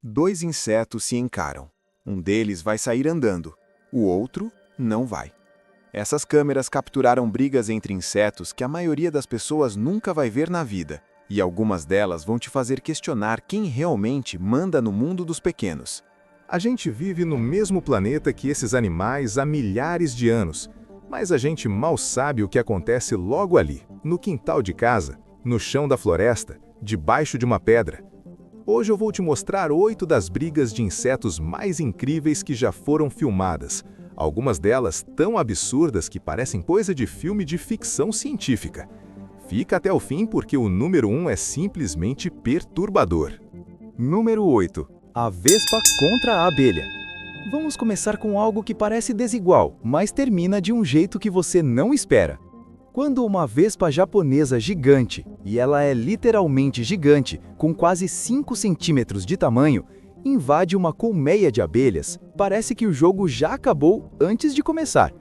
Dois insetos se encaram. Um deles vai sair andando, o outro não vai. Essas câmeras capturaram brigas entre insetos que a maioria das pessoas nunca vai ver na vida, e algumas delas vão te fazer questionar quem realmente manda no mundo dos pequenos. A gente vive no mesmo planeta que esses animais há milhares de anos, mas a gente mal sabe o que acontece logo ali, no quintal de casa, no chão da floresta, debaixo de uma pedra. Hoje eu vou te mostrar 8 das brigas de insetos mais incríveis que já foram filmadas, algumas delas tão absurdas que parecem coisa de filme de ficção científica. Fica até o fim porque o número 1 é simplesmente perturbador. Número 8. A vespa contra a abelha. Vamos começar com algo que parece desigual, mas termina de um jeito que você não espera. Quando uma vespa japonesa gigante, e ela é literalmente gigante, com quase 5 centímetros de tamanho, invade uma colmeia de abelhas, parece que o jogo já acabou antes de começar.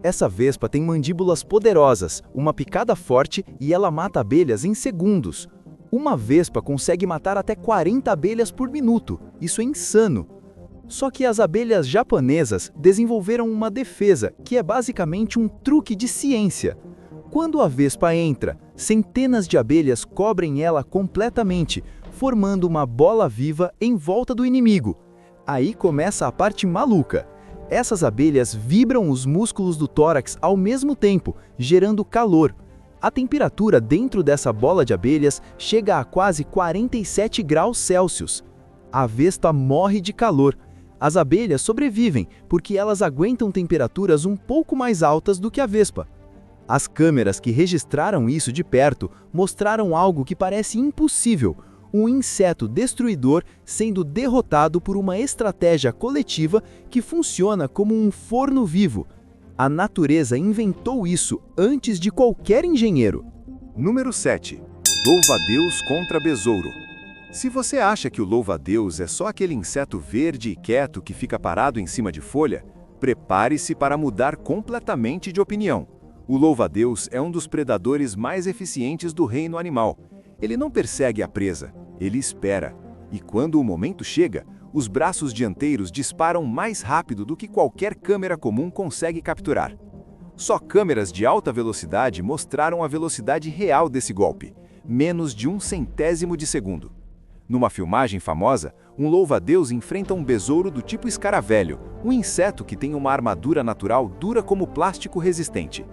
Essa vespa tem mandíbulas poderosas, uma picada forte e ela mata abelhas em segundos. Uma vespa consegue matar até 40 abelhas por minuto, isso é insano. Só que as abelhas japonesas desenvolveram uma defesa, que é basicamente um truque de ciência. Quando a vespa entra, centenas de abelhas cobrem ela completamente, formando uma bola viva em volta do inimigo. Aí começa a parte maluca. Essas abelhas vibram os músculos do tórax ao mesmo tempo, gerando calor. A temperatura dentro dessa bola de abelhas chega a quase 47 graus Celsius. A vespa morre de calor. As abelhas sobrevivem porque elas aguentam temperaturas um pouco mais altas do que a vespa. As câmeras que registraram isso de perto mostraram algo que parece impossível: um inseto destruidor sendo derrotado por uma estratégia coletiva que funciona como um forno vivo. A natureza inventou isso antes de qualquer engenheiro. Número 7. Louva-a-Deus contra besouro. Se você acha que o louva-a-Deus é só aquele inseto verde e quieto que fica parado em cima de folha, prepare-se para mudar completamente de opinião. O louva-a-Deus é um dos predadores mais eficientes do reino animal. Ele não persegue a presa, ele espera. E quando o momento chega, os braços dianteiros disparam mais rápido do que qualquer câmera comum consegue capturar. Só câmeras de alta velocidade mostraram a velocidade real desse golpe, menos de 1/100º de segundo. Numa filmagem famosa, um louva-a-Deus enfrenta um besouro do tipo escaravelho, um inseto que tem uma armadura natural dura como plástico resistente.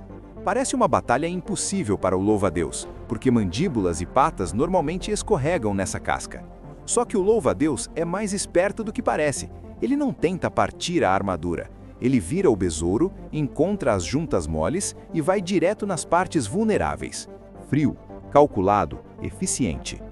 Parece uma batalha impossível para o louva-a-Deus, porque mandíbulas e patas normalmente escorregam nessa casca. Só que o louva-a-Deus é mais esperto do que parece. Ele não tenta partir a armadura. Ele vira o besouro, encontra as juntas moles e vai direto nas partes vulneráveis. Frio, calculado, eficiente.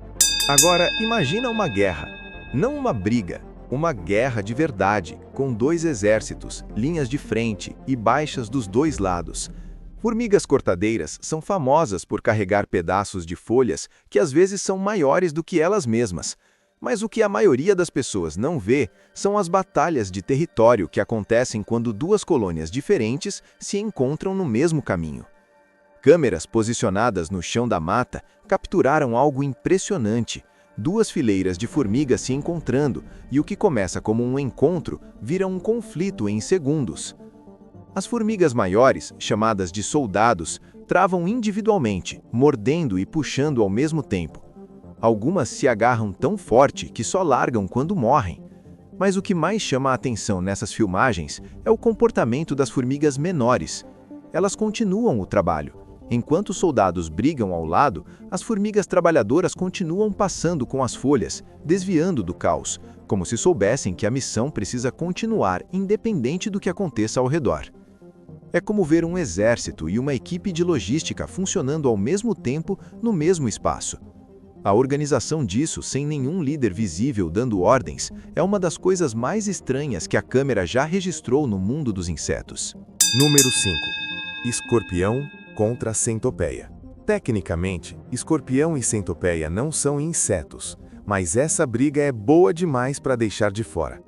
Agora, imagina uma guerra. Não uma briga, uma guerra de verdade, com 2 exércitos, linhas de frente e baixas dos 2 lados. Formigas cortadeiras são famosas por carregar pedaços de folhas que às vezes são maiores do que elas mesmas. Mas o que a maioria das pessoas não vê são as batalhas de território que acontecem quando 2 colônias diferentes se encontram no mesmo caminho. Câmeras posicionadas no chão da mata capturaram algo impressionante: 2 fileiras de formigas se encontrando, e o que começa como um encontro vira um conflito em segundos. As formigas maiores, chamadas de soldados, travam individualmente, mordendo e puxando ao mesmo tempo. Algumas se agarram tão forte que só largam quando morrem. Mas o que mais chama a atenção nessas filmagens é o comportamento das formigas menores. Elas continuam o trabalho. Enquanto os soldados brigam ao lado, as formigas trabalhadoras continuam passando com as folhas, desviando do caos, como se soubessem que a missão precisa continuar independente do que aconteça ao redor. É como ver um exército e uma equipe de logística funcionando ao mesmo tempo no mesmo espaço. A organização disso, sem nenhum líder visível dando ordens, é uma das coisas mais estranhas que a câmera já registrou no mundo dos insetos. Número 5. Escorpião contra centopeia. Tecnicamente, escorpião e centopeia não são insetos, mas essa briga é boa demais para deixar de fora.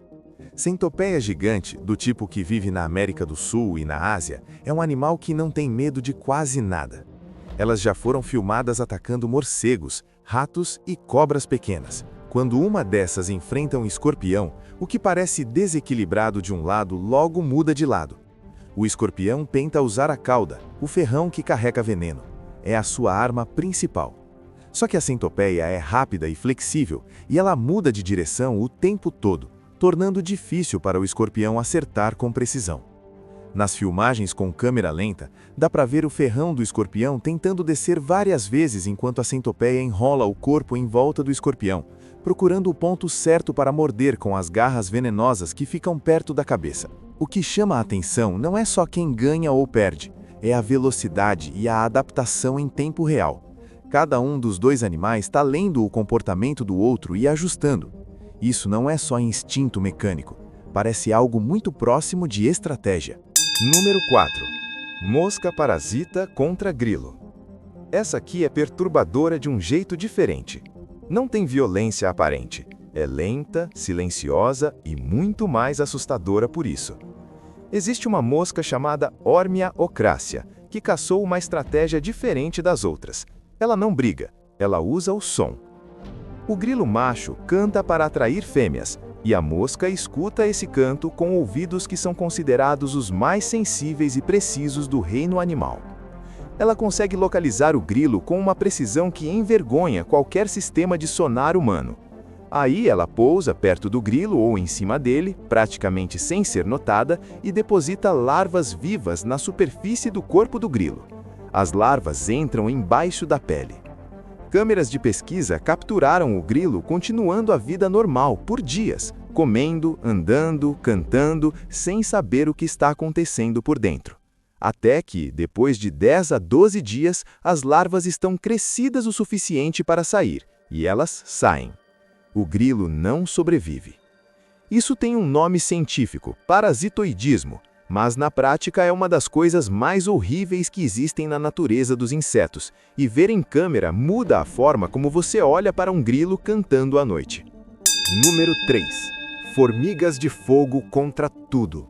Centopeia gigante, do tipo que vive na América do Sul e na Ásia, é um animal que não tem medo de quase nada. Elas já foram filmadas atacando morcegos, ratos e cobras pequenas, Quando uma dessas enfrenta um escorpião, o que parece desequilibrado de um lado logo muda de lado. O escorpião tenta usar a cauda, o ferrão que carrega veneno. É a sua arma principal. Só que a centopeia é rápida e flexível, e ela muda de direção o tempo todo, tornando difícil para o escorpião acertar com precisão. Nas filmagens com câmera lenta, dá para ver o ferrão do escorpião tentando descer várias vezes enquanto a centopeia enrola o corpo em volta do escorpião, procurando o ponto certo para morder com as garras venenosas que ficam perto da cabeça. O que chama a atenção não é só quem ganha ou perde, é a velocidade e a adaptação em tempo real. Cada um dos dois animais está lendo o comportamento do outro e ajustando. Isso não é só instinto mecânico, parece algo muito próximo de estratégia. Número 4. Mosca parasita contra grilo. Essa aqui é perturbadora de um jeito diferente. Não tem violência aparente. É lenta, silenciosa e muito mais assustadora por isso. Existe uma mosca chamada Ormia ocrácea, que caçou uma estratégia diferente das outras. Ela não briga, ela usa o som. O grilo macho canta para atrair fêmeas, e a mosca escuta esse canto com ouvidos que são considerados os mais sensíveis e precisos do reino animal. Ela consegue localizar o grilo com uma precisão que envergonha qualquer sistema de sonar humano. Aí ela pousa perto do grilo ou em cima dele, praticamente sem ser notada, e deposita larvas vivas na superfície do corpo do grilo. As larvas entram embaixo da pele. Câmeras de pesquisa capturaram o grilo continuando a vida normal por dias, comendo, andando, cantando, sem saber o que está acontecendo por dentro. Até que, depois de 10 a 12 dias, as larvas estão crescidas o suficiente para sair, e elas saem. O grilo não sobrevive. Isso tem um nome científico, parasitoidismo, mas na prática é uma das coisas mais horríveis que existem na natureza dos insetos, e ver em câmera muda a forma como você olha para um grilo cantando à noite. Número 3. Formigas de fogo contra tudo.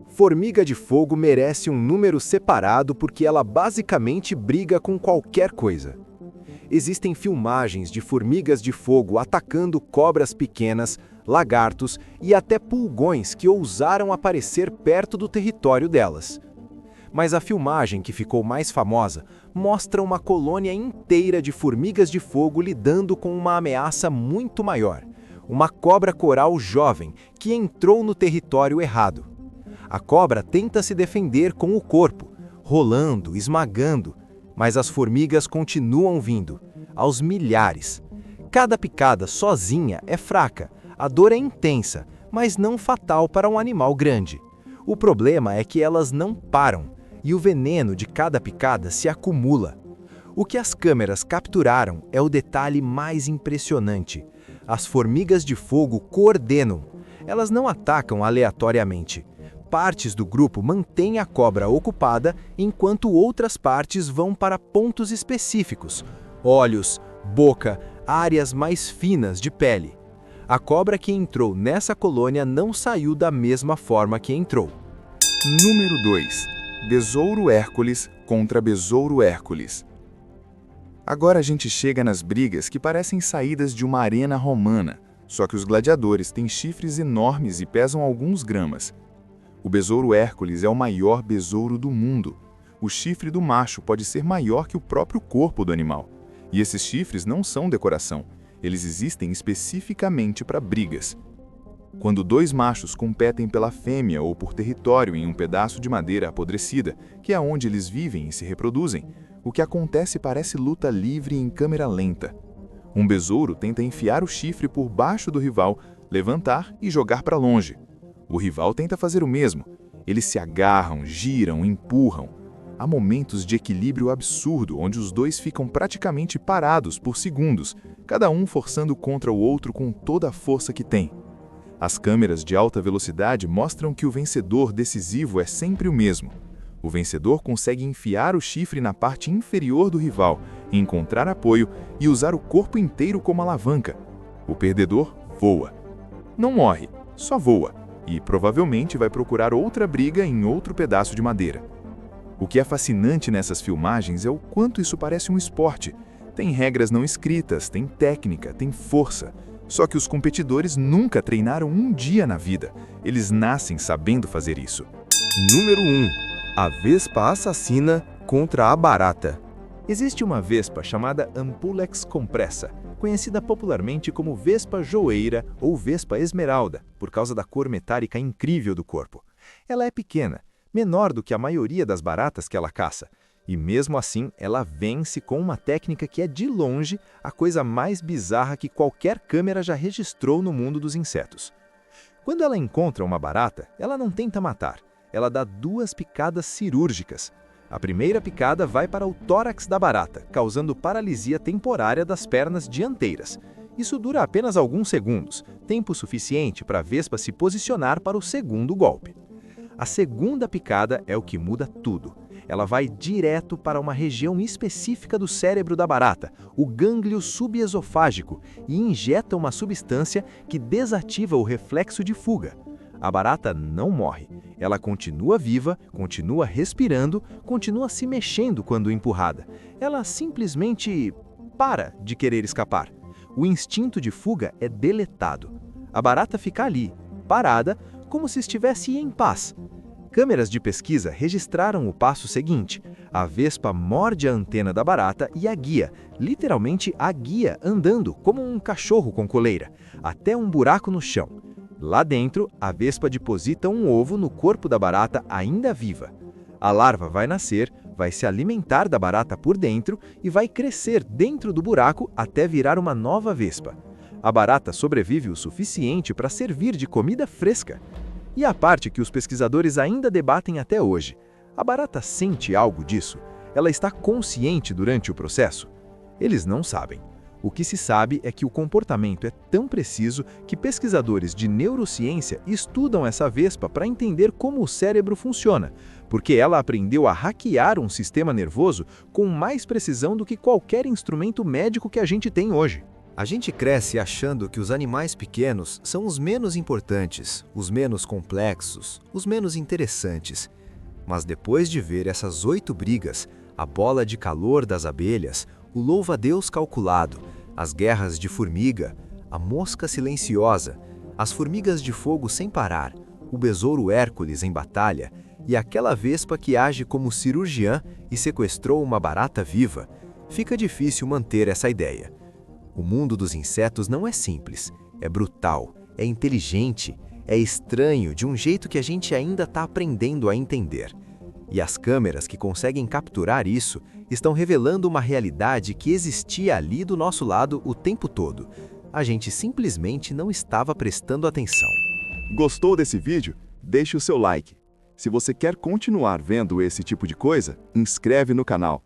Formiga de fogo merece um número separado porque ela basicamente briga com qualquer coisa. Existem filmagens de formigas de fogo atacando cobras pequenas, lagartos e até pulgões que ousaram aparecer perto do território delas. Mas a filmagem que ficou mais famosa mostra uma colônia inteira de formigas de fogo lidando com uma ameaça muito maior, uma cobra coral jovem que entrou no território errado. A cobra tenta se defender com o corpo, rolando, esmagando, mas as formigas continuam vindo, aos milhares. Cada picada sozinha é fraca, a dor é intensa, mas não fatal para um animal grande. O problema é que elas não param, e o veneno de cada picada se acumula. O que as câmeras capturaram é o detalhe mais impressionante. As formigas de fogo coordenam. Elas não atacam aleatoriamente. Partes do grupo mantêm a cobra ocupada, enquanto outras partes vão para pontos específicos: olhos, boca, áreas mais finas de pele. A cobra que entrou nessa colônia não saiu da mesma forma que entrou. Número 2. Besouro Hércules contra Besouro Hércules. Agora a gente chega nas brigas que parecem saídas de uma arena romana, só que os gladiadores têm chifres enormes e pesam alguns gramas. O besouro Hércules é o maior besouro do mundo. O chifre do macho pode ser maior que o próprio corpo do animal. E esses chifres não são decoração, eles existem especificamente para brigas. Quando dois machos competem pela fêmea ou por território em um pedaço de madeira apodrecida, que é onde eles vivem e se reproduzem, o que acontece parece luta livre em câmera lenta. Um besouro tenta enfiar o chifre por baixo do rival, levantar e jogar para longe. O rival tenta fazer o mesmo. Eles se agarram, giram, empurram. Há momentos de equilíbrio absurdo, onde os dois ficam praticamente parados por segundos, cada um forçando contra o outro com toda a força que tem. As câmeras de alta velocidade mostram que o vencedor decisivo é sempre o mesmo. O vencedor consegue enfiar o chifre na parte inferior do rival, encontrar apoio e usar o corpo inteiro como alavanca. O perdedor voa. Não morre, só voa. E provavelmente vai procurar outra briga em outro pedaço de madeira. O que é fascinante nessas filmagens é o quanto isso parece um esporte. Tem regras não escritas, tem técnica, tem força. Só que os competidores nunca treinaram um dia na vida. Eles nascem sabendo fazer isso. Número 1. A vespa assassina contra a barata. Existe uma vespa chamada Ampulex compressa, conhecida popularmente como vespa joeira ou vespa esmeralda, por causa da cor metálica incrível do corpo. Ela é pequena, menor do que a maioria das baratas que ela caça, e mesmo assim ela vence com uma técnica que é de longe a coisa mais bizarra que qualquer câmera já registrou no mundo dos insetos. Quando ela encontra uma barata, ela não tenta matar, ela dá 2 picadas cirúrgicas. A primeira picada vai para o tórax da barata, causando paralisia temporária das pernas dianteiras. Isso dura apenas alguns segundos, tempo suficiente para a vespa se posicionar para o segundo golpe. A segunda picada é o que muda tudo. Ela vai direto para uma região específica do cérebro da barata, o gânglio subesofágico, e injeta uma substância que desativa o reflexo de fuga. A barata não morre. Ela continua viva, continua respirando, continua se mexendo quando empurrada. Ela simplesmente para de querer escapar. O instinto de fuga é deletado. A barata fica ali, parada, como se estivesse em paz. Câmeras de pesquisa registraram o passo seguinte. A vespa morde a antena da barata e a guia, literalmente a guia andando como um cachorro com coleira, até um buraco no chão. Lá dentro, a vespa deposita um ovo no corpo da barata ainda viva. A larva vai nascer, vai se alimentar da barata por dentro e vai crescer dentro do buraco até virar uma nova vespa. A barata sobrevive o suficiente para servir de comida fresca. E a parte que os pesquisadores ainda debatem até hoje: a barata sente algo disso? Ela está consciente durante o processo? Eles não sabem. O que se sabe é que o comportamento é tão preciso que pesquisadores de neurociência estudam essa vespa para entender como o cérebro funciona, porque ela aprendeu a hackear um sistema nervoso com mais precisão do que qualquer instrumento médico que a gente tem hoje. A gente cresce achando que os animais pequenos são os menos importantes, os menos complexos, os menos interessantes. Mas depois de ver essas 8 brigas, a bola de calor das abelhas, o louva-a-Deus calculado, as guerras de formiga, a mosca silenciosa, as formigas de fogo sem parar, o besouro Hércules em batalha e aquela vespa que age como cirurgiã e sequestrou uma barata viva, fica difícil manter essa ideia. O mundo dos insetos não é simples, é brutal, é inteligente, é estranho de um jeito que a gente ainda está aprendendo a entender. E as câmeras que conseguem capturar isso estão revelando uma realidade que existia ali do nosso lado o tempo todo. A gente simplesmente não estava prestando atenção. Gostou desse vídeo? Deixe o seu like. Se você quer continuar vendo esse tipo de coisa, inscreve no canal.